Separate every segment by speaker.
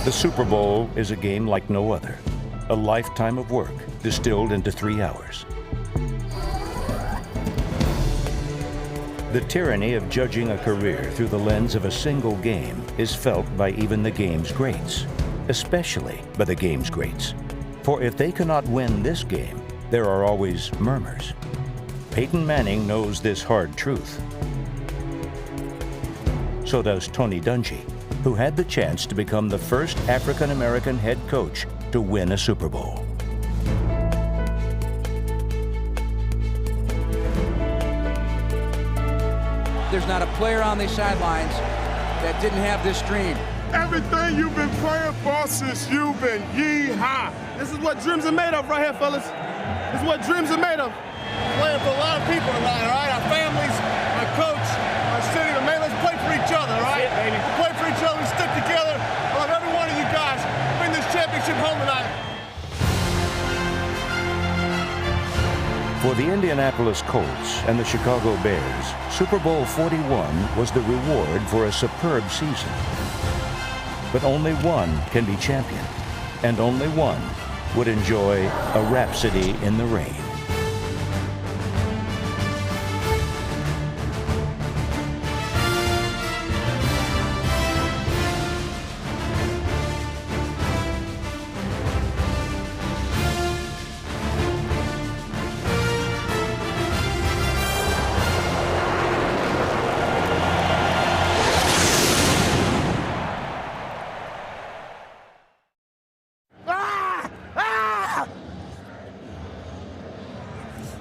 Speaker 1: The Super Bowl is a game like no other, a lifetime of work distilled into 3 hours. The tyranny of judging a career through the lens of a single game is felt by even the game's greats, especially by the game's greats. For if they cannot win this game, there are always murmurs. Peyton Manning knows this hard truth. So does Tony Dungy, who had the chance to become the first African-American head coach to win a Super Bowl.
Speaker 2: There's not a player on these sidelines that didn't have this dream.
Speaker 3: Everything you've been praying for since you've been yee-haw. This is what dreams are made of right here, fellas. This is what dreams are made of. Playing for a lot of people tonight, all right? Our families, our coach, our city. Man, let's play for each other, all right? Baby. We play for each other, we stick together. I love every one of you guys. Bring this championship home tonight.
Speaker 1: For the Indianapolis Colts and the Chicago Bears, Super Bowl 41 was the reward for a superb season. But only one can be champion, and only one would enjoy a rhapsody in the rain.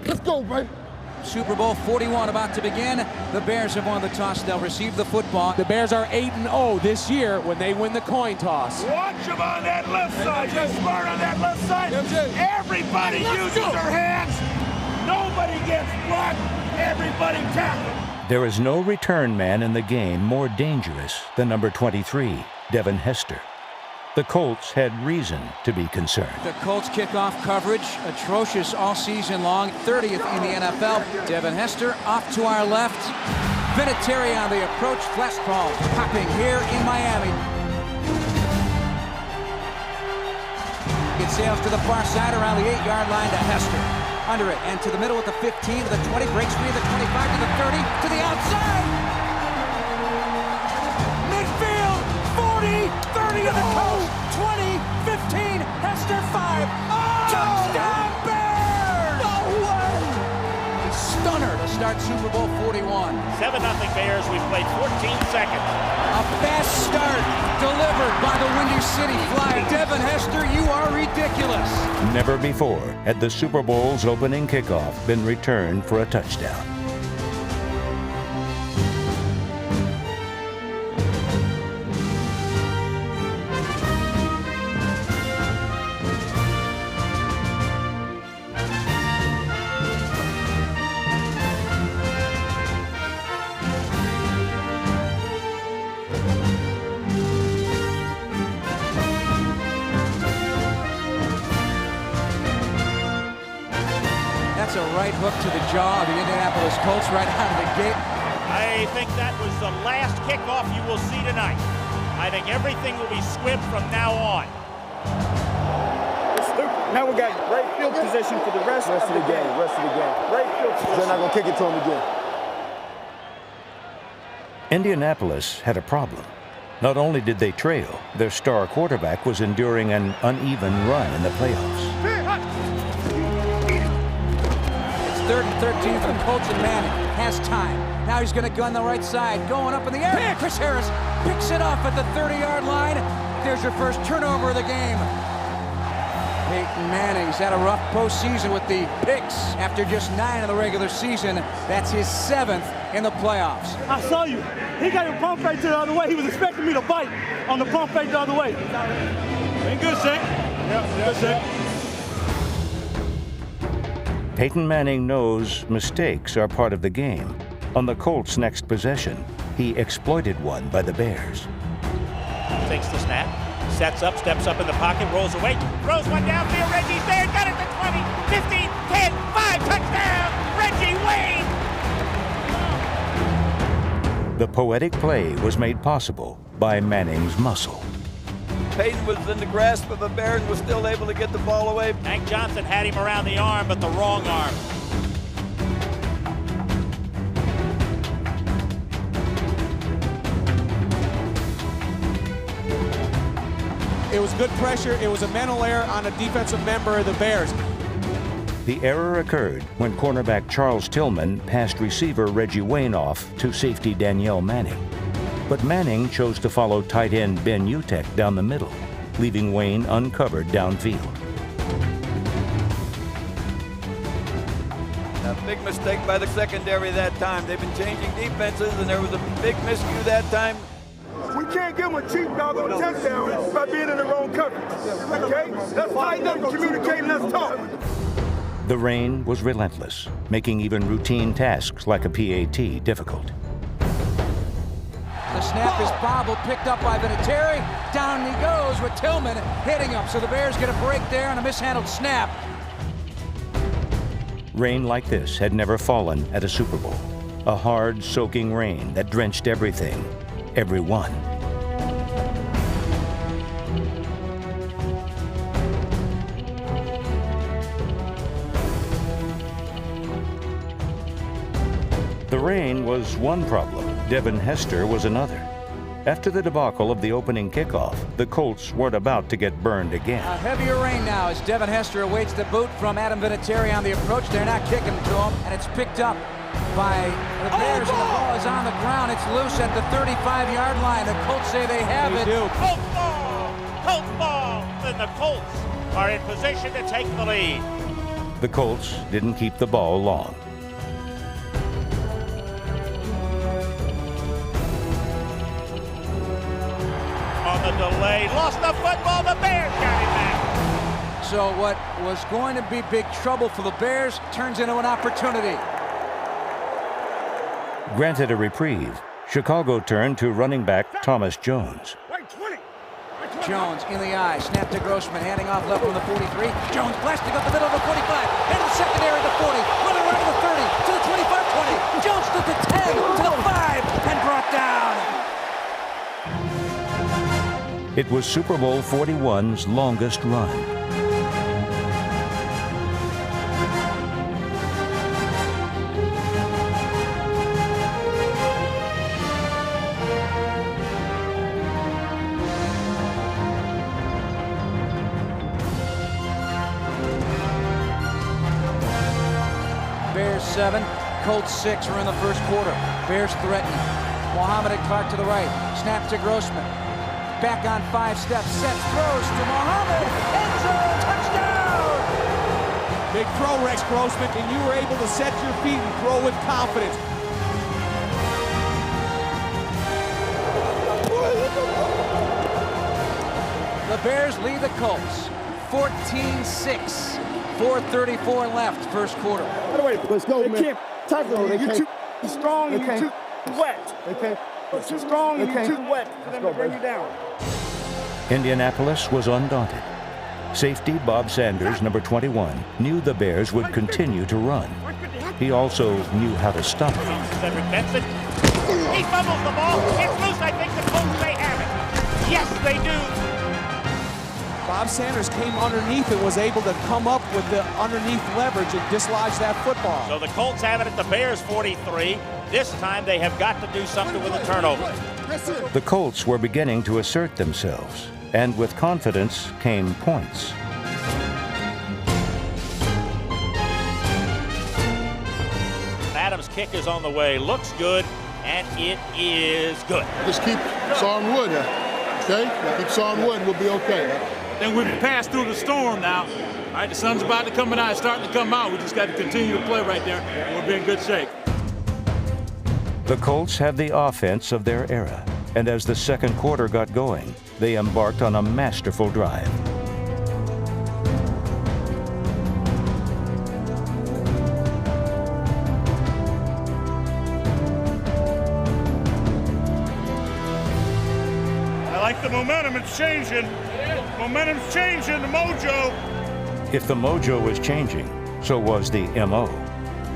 Speaker 3: Let's go, baby.
Speaker 2: Super Bowl 41 about to begin. The Bears have won the toss. They'll receive the football.
Speaker 4: The Bears are 8-0 this year when they win the coin toss.
Speaker 5: Watch them on that left side. Just smart on that left side. Everybody uses their hands. Nobody gets blocked. Everybody tackled.
Speaker 1: There is no return man in the game more dangerous than number 23, Devin Hester. The Colts had reason to be concerned.
Speaker 2: The Colts kickoff coverage, atrocious all season long, 30th in the NFL. Devin Hester off to our left. Vinatieri on the approach. Flash ball popping here in Miami. It sails to the far side around the 8-yard line to Hester. Under it and to the middle at the 15, to the 20, breaks free, the 25 to the 30, to the outside. Midfield, 40, 30 of the Colts, 20, 15, Hester 5. Oh! Touchdown Bears! No way! A stunner to start Super Bowl 41.
Speaker 5: 7-0 Bears. We've played 14 seconds.
Speaker 2: A fast start delivered by the Windy City Flyer. Devin Hester, you are ridiculous.
Speaker 1: Never before had the Super Bowl's opening kickoff been returned for a touchdown.
Speaker 2: That's a right hook to the jaw of the Indianapolis Colts right out of the gate.
Speaker 5: I think that was the last kickoff you will see tonight. I think everything will be squibbed from now on.
Speaker 3: Now we got great field position for the rest of the game. Great field position. They're not going to kick it to him again.
Speaker 1: Indianapolis had a problem. Not only did they trail, their star quarterback was enduring an uneven run in the playoffs.
Speaker 2: It's 3rd and 13 for the Colts, and Manning has time. Now he's going to gun the right side, going up in the air. Chris Harris picks it off at the 30-yard line. There's your first turnover of the game. Peyton Manning's had a rough postseason with the picks after just 9 in the regular season. That's his 7th in the playoffs.
Speaker 6: I saw you. He got your pump fake to the other way. He was expecting me to bite on the pump fake the other way. Ain't good, Shaq. Good, Shaq.
Speaker 1: Peyton Manning knows mistakes are part of the game. On the Colts' next possession, he exploited one by the Bears.
Speaker 5: Takes the snap, sets up, steps up in the pocket, rolls away, throws one downfield. Reggie's there, got it to 20, 15, 10, 5, touchdown! Reggie Wayne!
Speaker 1: The poetic play was made possible by Manning's muscle.
Speaker 7: Payton was in the grasp of a bear and was still able to get the ball away.
Speaker 5: Hank Johnson had him around the arm, but the wrong arm.
Speaker 4: It was good pressure. It was a mental error on a defensive member of the Bears.
Speaker 1: The error occurred when cornerback Charles Tillman passed receiver Reggie Wayne off to safety Danielle Manning. But Manning chose to follow tight end Ben Utek down the middle, leaving Wayne uncovered downfield.
Speaker 7: A big mistake by the secondary that time. They've been changing defenses, and there was a big miscue that time.
Speaker 3: We can't give them a cheap doggone touchdown by being in the wrong coverage. Okay? Let's tighten up and communicate and let's talk.
Speaker 1: The rain was relentless, making even routine tasks like a PAT difficult.
Speaker 2: The snap is bobbled, picked up by Vinatieri. Down he goes with Tillman hitting him. So the Bears get a break there on a mishandled snap.
Speaker 1: Rain like this had never fallen at a Super Bowl. A hard, soaking rain that drenched everything, everyone. The rain was one problem. Devin Hester was another. After the debacle of the opening kickoff, the Colts weren't about to get burned again.
Speaker 2: A heavier rain now as Devin Hester awaits the boot from Adam Vinatieri on the approach. They're not kicking to him, and it's picked up by the Bears, and the ball is on the ground. It's loose at the 35-yard line. The Colts say they have it.
Speaker 5: Colts ball! Colts ball! And the Colts are in position to take the lead.
Speaker 1: The Colts didn't keep the ball long.
Speaker 5: On the delay, lost the football, the Bears got it back.
Speaker 2: So what was going to be big trouble for the Bears turns into an opportunity.
Speaker 1: Granted a reprieve, Chicago turned to running back Thomas Jones.
Speaker 2: Jones in the eye, snap to Grossman, handing off left from the 43. Jones blasting up the middle of the 45, into the secondary, the 40, running right to the 30, to the 25-20. Jones to the 10, to the 5, and brought down.
Speaker 1: It was Super Bowl 41's longest run.
Speaker 2: Bears 7, Colts 6 are in the first quarter. Bears threatening. Mohamed Clark to the right. Snap to Grossman. Back on 5 steps. Sets, throws to Mohamed. End zone, touchdown!
Speaker 4: Big throw, Rex Grossman, and you were able to set your feet and throw with confidence.
Speaker 2: The Bears lead the Colts 14-6. 4:34 left, first quarter.
Speaker 3: By the way, let's go, man. They can't tackle you. You're too strong and you're too wet. Okay. You're too strong and you're too wet for them to bring you down.
Speaker 1: Indianapolis was undaunted. Safety Bob Sanders, number 21, knew the Bears would continue to run. He also knew how to stop it.
Speaker 5: Cedric Benson, he fumbles the ball. It's loose. I think the Colts may have it. Yes, they do.
Speaker 4: Bob Sanders came underneath and was able to come up with the underneath leverage and dislodge that football.
Speaker 5: So the Colts have it at the Bears 43. This time they have got to do something with a turnover.
Speaker 1: The Colts were beginning to assert themselves, and with confidence came points.
Speaker 5: Adams' kick is on the way. Looks good, and it is good.
Speaker 8: Just keep sawing wood, okay? Keep sawing wood, we'll be okay.
Speaker 6: Then we've passed through the storm now. All right, the sun's about to come out. It's starting to come out. We just got to continue to play right there, and we'll be in good shape.
Speaker 1: The Colts had the offense of their era, and as the second quarter got going, they embarked on a masterful drive.
Speaker 6: I like the momentum. It's changing. Momentum's changing, the mojo.
Speaker 1: If the mojo was changing, so was the MO.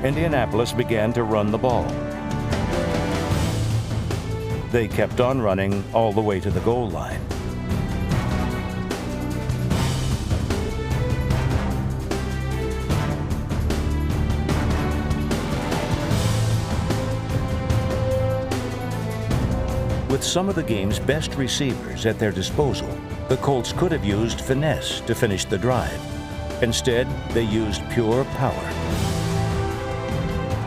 Speaker 1: Indianapolis began to run the ball. They kept on running all the way to the goal line. With some of the game's best receivers at their disposal, the Colts could have used finesse to finish the drive. Instead, they used pure power.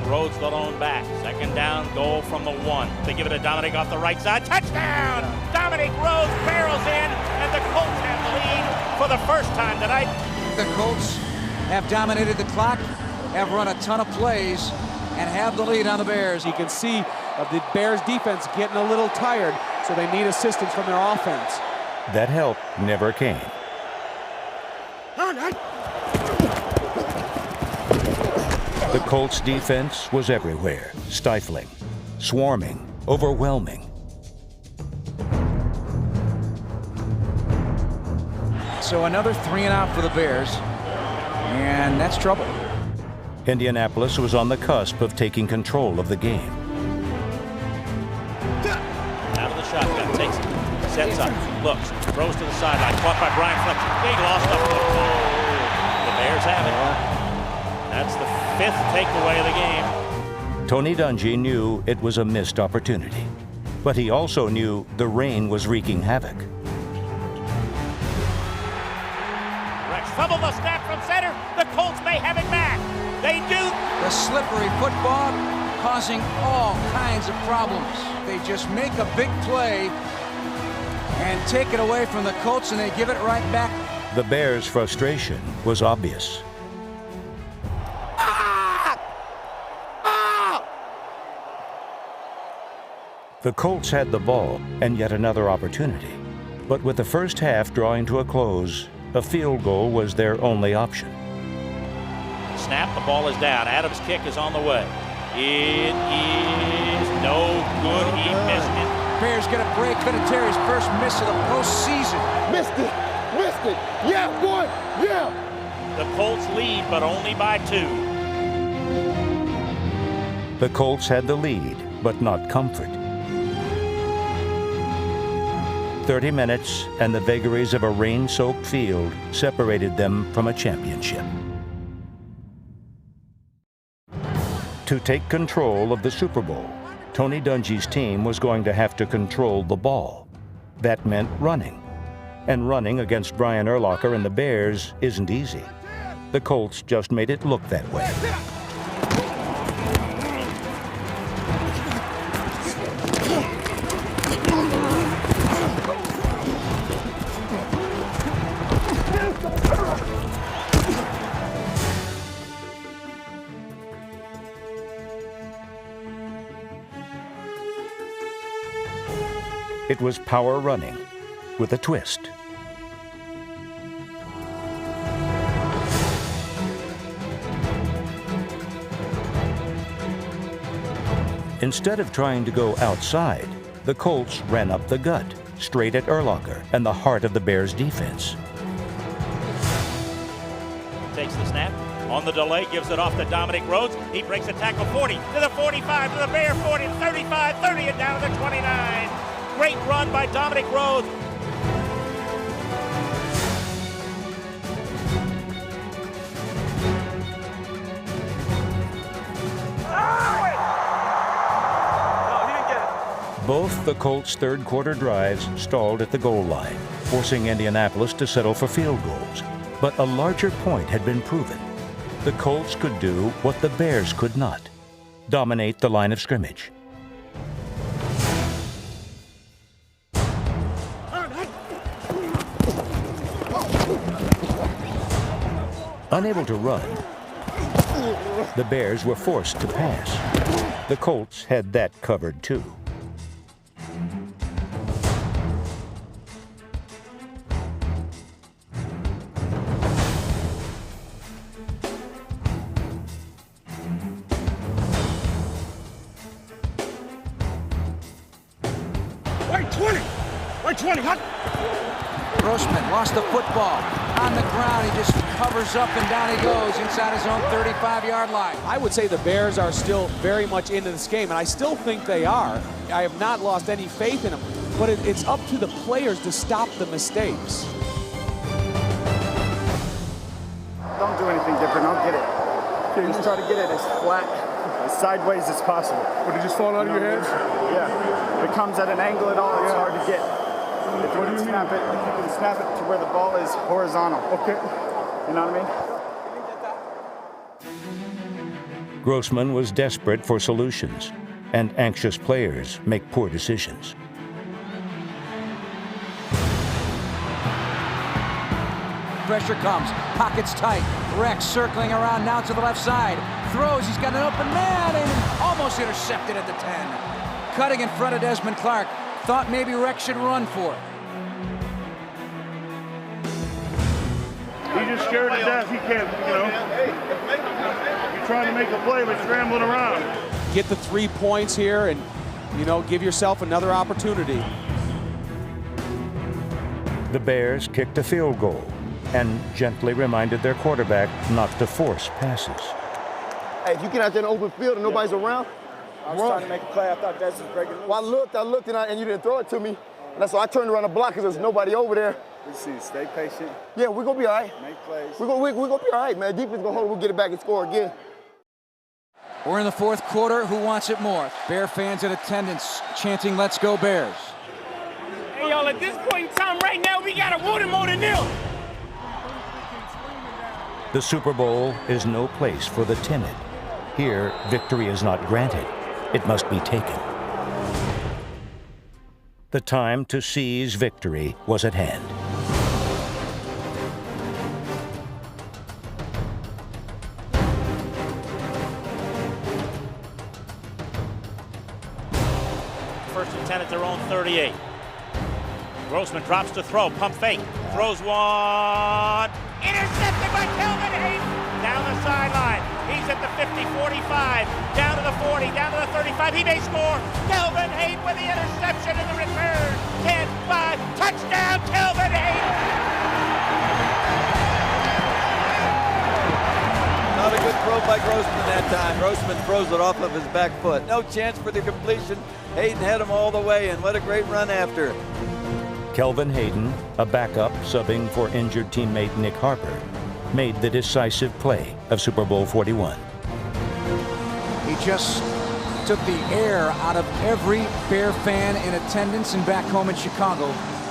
Speaker 5: Rhodes the lone back. Second down, goal from the 1. They give it to Dominic off the right side. Touchdown! Dominic Rhodes barrels in, and the Colts have the lead for the first time tonight.
Speaker 2: The Colts have dominated the clock, have run a ton of plays, and have the lead on the Bears.
Speaker 4: You can see the Bears defense getting a little tired, so they need assistance from their offense.
Speaker 1: That help never came. The Colts defense was everywhere, stifling, swarming, overwhelming.
Speaker 2: So another 3 and out for the Bears, and that's trouble.
Speaker 1: Indianapolis was on the cusp of taking control of the game.
Speaker 5: Out of the shotgun, takes it, sets up, looks, throws to the sideline, caught by Brian Fletcher. Big loss of football. The Bears have it. That's the 5th takeaway of the game.
Speaker 1: Tony Dungy knew it was a missed opportunity, but he also knew the rain was wreaking havoc.
Speaker 5: Rex fumble the snap from center. The Colts may have it back. They do.
Speaker 2: The slippery football causing all kinds of problems. They just make a big play and take it away from the Colts, and they give it right back.
Speaker 1: The Bears' frustration was obvious. The Colts had the ball and yet another opportunity. But with the first half drawing to a close, a field goal was their only option.
Speaker 5: Snap, the ball is down. Adams' kick is on the way. It is no good. He missed it.
Speaker 2: Bears get a break. Vinatieri's first miss of the postseason.
Speaker 8: Missed it. Missed it. Yeah, boy. Yeah.
Speaker 5: The Colts lead, but only by 2.
Speaker 1: The Colts had the lead, but not comfort. 30 minutes and the vagaries of a rain-soaked field separated them from a championship. To take control of the Super Bowl, Tony Dungy's team was going to have to control the ball. That meant running. And running against Brian Urlacher and the Bears isn't easy. The Colts just made it look that way. It was power running with a twist. Instead of trying to go outside, the Colts ran up the gut, straight at Urlacher and the heart of the Bears' defense.
Speaker 5: Takes the snap. On the delay, gives it off to Dominic Rhodes. He breaks a tackle 40 to the 45 to the Bear 40 to 35, 30 and down to the 29. Great run by Dominic Rhodes.
Speaker 1: Both the Colts' third-quarter drives stalled at the goal line, forcing Indianapolis to settle for field goals. But a larger point had been proven. The Colts could do what the Bears could not: dominate the line of scrimmage. Unable to run, the Bears were forced to pass. The Colts had that covered too.
Speaker 6: Right 20, hot.
Speaker 2: Grossman lost the football. On the ground, he just covers up and down he goes inside his own 35-yard line.
Speaker 4: I would say the Bears are still very much into this game, and I still think they are. I have not lost any faith in them, but it's up to the players to stop the mistakes.
Speaker 9: Don't do anything different, I'll get it. Just try to get it as flat, as sideways as possible.
Speaker 3: Would it just fall out of your hands?
Speaker 9: Yeah. If it comes at an angle at all, it's hard to get. If you can snap it to where the ball is horizontal.
Speaker 3: Okay.
Speaker 9: You know what I mean?
Speaker 1: Grossman was desperate for solutions, and anxious players make poor decisions.
Speaker 2: Pressure comes, pockets tight. Rex circling around now to the left side. Throws, he's got an open man, and almost intercepted at the 10. Cutting in front of Desmond Clark. Thought maybe Rex should run for it.
Speaker 6: He's just scared to death. He can't, you know. You're trying to make a play, but scrambling around.
Speaker 4: Get the 3 points here and, you know, give yourself another opportunity.
Speaker 1: The Bears kicked a field goal and gently reminded their quarterback not to force passes.
Speaker 8: Hey, if you get out there in the open field and nobody's around,
Speaker 9: I was trying to make a play. I thought Des was breaking loose.
Speaker 8: well, I looked, and you didn't throw it to me. And that's why I turned around the block because there's nobody over there.
Speaker 9: We see, stay patient.
Speaker 8: Yeah, we're going to be all right.
Speaker 9: Make plays.
Speaker 8: We're gonna be all right, man. Defense going to hold it. We'll get it back and score again.
Speaker 2: We're in the fourth quarter. Who wants it more? Bear fans in attendance chanting, "Let's go Bears."
Speaker 10: Hey, y'all, at this point in time right now, we got to want it more than them.
Speaker 1: The Super Bowl is no place for the timid. Here, victory is not granted. It must be taken. The time to seize victory was at hand.
Speaker 5: First and 10 at their own 38. Grossman drops to throw, pump fake, throws one. Intercepted by Kelvin Hayden. Down the sideline. He's at the 50, 45, down to the 40, down to the 35. He may score. Kelvin Hayden with the interception and the return. 10, 5, touchdown, Kelvin Hayden.
Speaker 7: Not a good throw by Grossman that time. Grossman throws it off of his back foot. No chance for the completion. Hayden had him all the way, and what a great run after.
Speaker 1: Kelvin Hayden, a backup subbing for injured teammate Nick Harper, made the decisive play of Super Bowl 41.
Speaker 2: He just took the air out of every Bear fan in attendance and back home in Chicago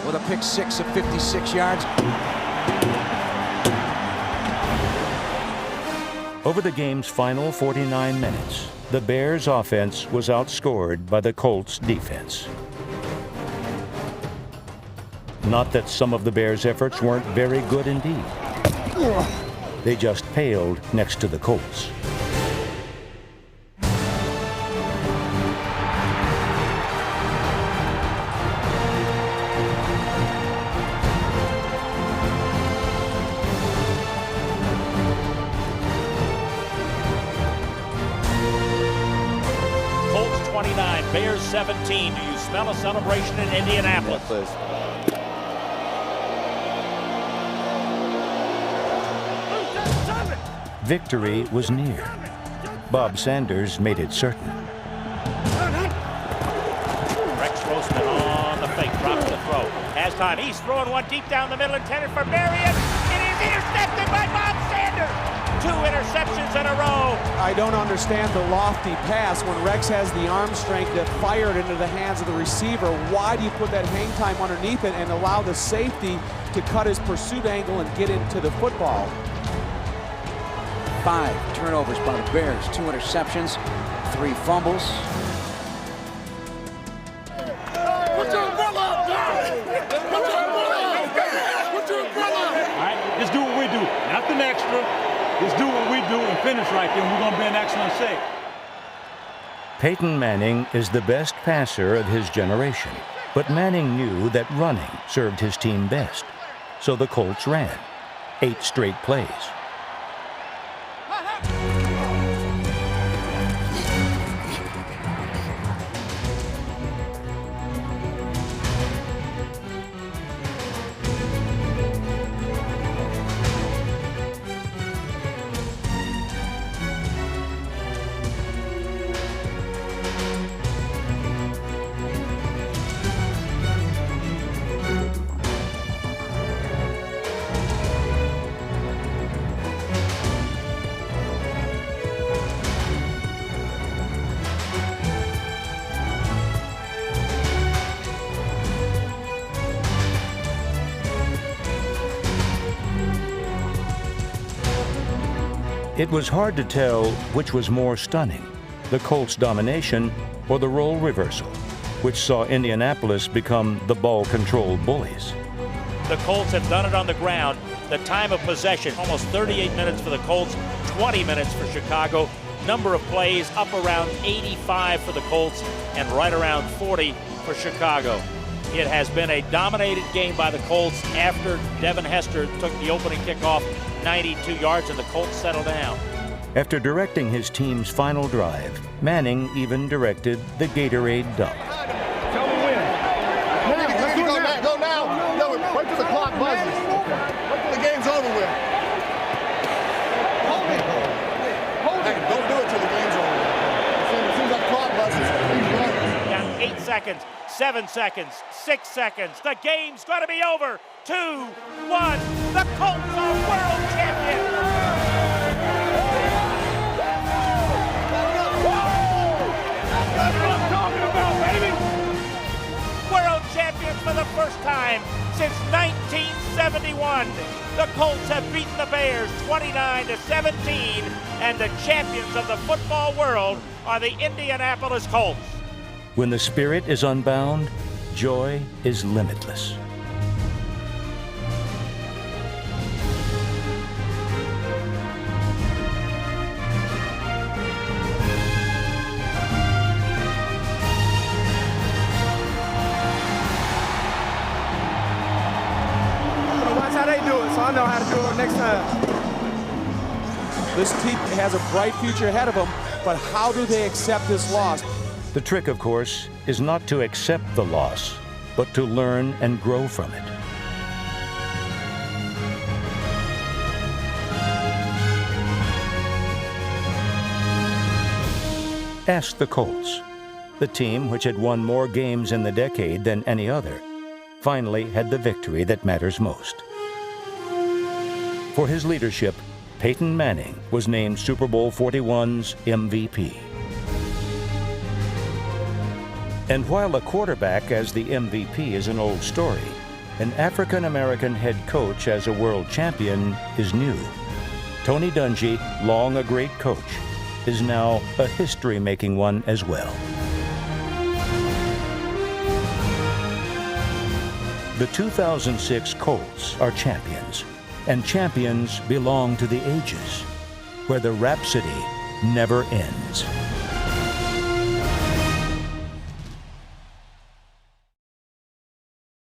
Speaker 2: with a pick six of 56 yards.
Speaker 1: Over the game's final 49 minutes, the Bears' offense was outscored by the Colts' defense. Not that some of the Bears' efforts weren't very good indeed. They just paled next to the Colts.
Speaker 5: Colts 29, Bears 17. Do you smell a celebration in Indianapolis?
Speaker 1: Victory was near. Bob Sanders made it certain.
Speaker 5: Rex Grossman on the fake, drops the throw. Has time. He's throwing one deep down the middle, intended for Marion. It is intercepted by Bob Sanders. 2 interceptions in a row.
Speaker 4: I don't understand the lofty pass when Rex has the arm strength to fire it into the hands of the receiver. Why do you put that hang time underneath it and allow the safety to cut his pursuit angle and get into the football?
Speaker 2: 5 turnovers by the Bears, 2 interceptions, 3 fumbles.
Speaker 3: Put your umbrella up, guys! Put your umbrella up! Put your umbrella up!
Speaker 6: All right, just do what we do. Nothing extra. Just do what we do and finish right there, and we're going to be in excellent shape.
Speaker 1: Peyton Manning is the best passer of his generation, but Manning knew that running served his team best. So the Colts ran 8 straight plays. It was hard to tell which was more stunning, the Colts' domination or the role reversal, which saw Indianapolis become the ball-control bullies.
Speaker 5: The Colts have done it on the ground. The time of possession, almost 38 minutes for the Colts, 20 minutes for Chicago. Number of plays up around 85 for the Colts and right around 40 for Chicago. It has been a dominated game by the Colts after Devin Hester took the opening kickoff 92 yards and the Colts settled down.
Speaker 1: After directing his team's final drive, Manning even directed the Gatorade dunk.
Speaker 6: Tell me when.
Speaker 3: Go now. No, wait till the clock buzzes. Wait till the game's over with. Hey, don't do it till the game's over with. As soon as that clock buzzes, he's running.
Speaker 5: Down 8 seconds, 7 seconds, 6 seconds. The game's going to be over. 2, 1. The Colts are world champions.
Speaker 10: That's what I'm talking about, baby.
Speaker 5: World champions for the first time since 1971. The Colts have beaten the Bears 29-17, and the champions of the football world are the Indianapolis Colts.
Speaker 1: When the spirit is unbound, joy is limitless.
Speaker 9: Watch how they do it, so I know how to do it next time.
Speaker 4: This team has a bright future ahead of them, but how do they accept this loss?
Speaker 1: The trick, of course, is not to accept the loss, but to learn and grow from it. Ask the Colts. The team, which had won more games in the decade than any other, finally had the victory that matters most. For his leadership, Peyton Manning was named Super Bowl 41's MVP. And while a quarterback as the MVP is an old story, an African-American head coach as a world champion is new. Tony Dungy, long a great coach, is now a history-making one as well. The 2006 Colts are champions, and champions belong to the ages, where the rhapsody never ends.